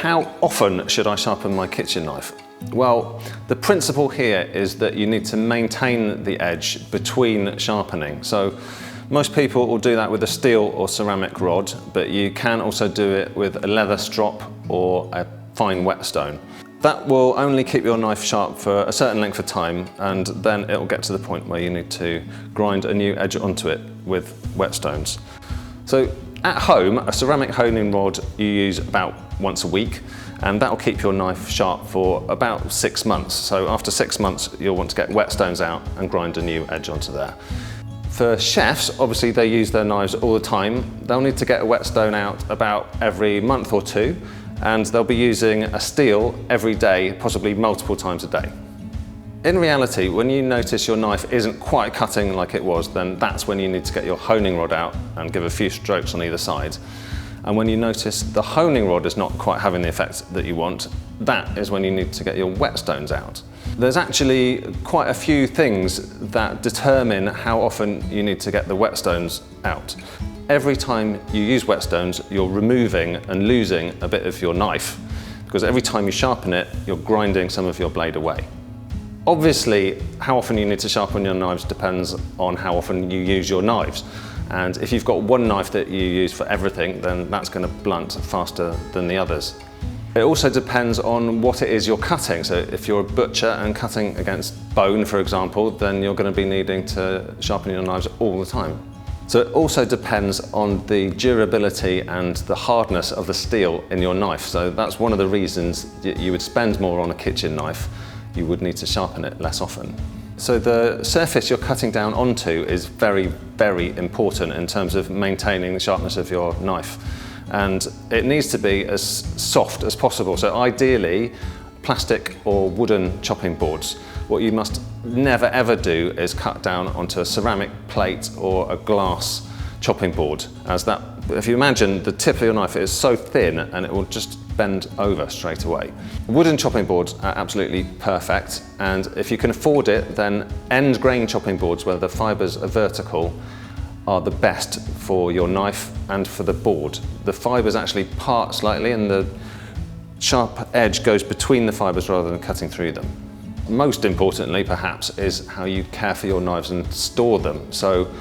how often should I sharpen my kitchen knife? Well, the principle here is that you need to maintain the edge between sharpening. So most people will do that with a steel or ceramic rod, but you can also do it with a leather strop or a fine whetstone. That will only keep your knife sharp for a certain length of time, and then it will get to the point where you need to grind a new edge onto it with whetstones. So at home, a ceramic honing rod you use about once a week, and that will keep your knife sharp for about 6 months. So after 6 months, you'll want to get whetstones out and grind a new edge onto there. For chefs, obviously they use their knives all the time. They'll need to get a whetstone out about every month or two, and they'll be using a steel every day, possibly multiple times a day. In reality, when you notice your knife isn't quite cutting like it was, then that's when you need to get your honing rod out and give a few strokes on either side. And when you notice the honing rod is not quite having the effect that you want, that is when you need to get your whetstones out. There's actually quite a few things that determine how often you need to get the whetstones out. Every time you use whetstones, you're removing and losing a bit of your knife, because every time you sharpen it, you're grinding some of your blade away. Obviously, how often you need to sharpen your knives depends on how often you use your knives. And if you've got one knife that you use for everything, then that's going to blunt faster than the others. It also depends on what it is you're cutting. So if you're a butcher and cutting against bone, for example, then you're going to be needing to sharpen your knives all the time. So it also depends on the durability and the hardness of the steel in your knife. So that's one of the reasons you would spend more on a kitchen knife. You would need to sharpen it less often. So the surface you're cutting down onto is very, very important in terms of maintaining the sharpness of your knife. And it needs to be as soft as possible. So ideally, plastic or wooden chopping boards. What you must never ever do is cut down onto a ceramic plate or a glass chopping board, as that, if you imagine, the tip of your knife is so thin and it will just bend over straight away. Wooden chopping boards are absolutely perfect, and if you can afford it, then end grain chopping boards where the fibres are vertical are the best for your knife and for the board. The fibres actually part slightly and the sharp edge goes between the fibres rather than cutting through them. Most importantly, perhaps, is how you care for your knives and store them. So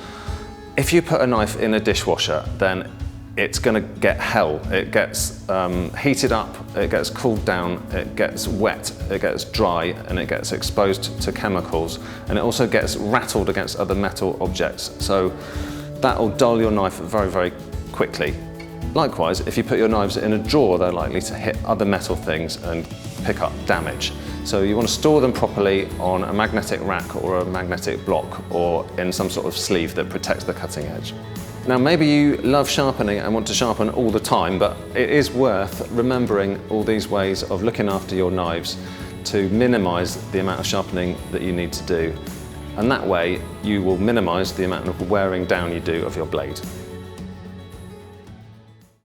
if you put a knife in a dishwasher, then it's going to get hell. It gets heated up, it gets cooled down, it gets wet, it gets dry, and it gets exposed to chemicals, and it also gets rattled against other metal objects. So that will dull your knife very, very quickly. Likewise, if you put your knives in a drawer, they're likely to hit other metal things and pick up damage. So you want to store them properly on a magnetic rack or a magnetic block, or in some sort of sleeve that protects the cutting edge. Now, maybe you love sharpening and want to sharpen all the time, but it is worth remembering all these ways of looking after your knives to minimise the amount of sharpening that you need to do. And that way, you will minimise the amount of wearing down you do of your blade.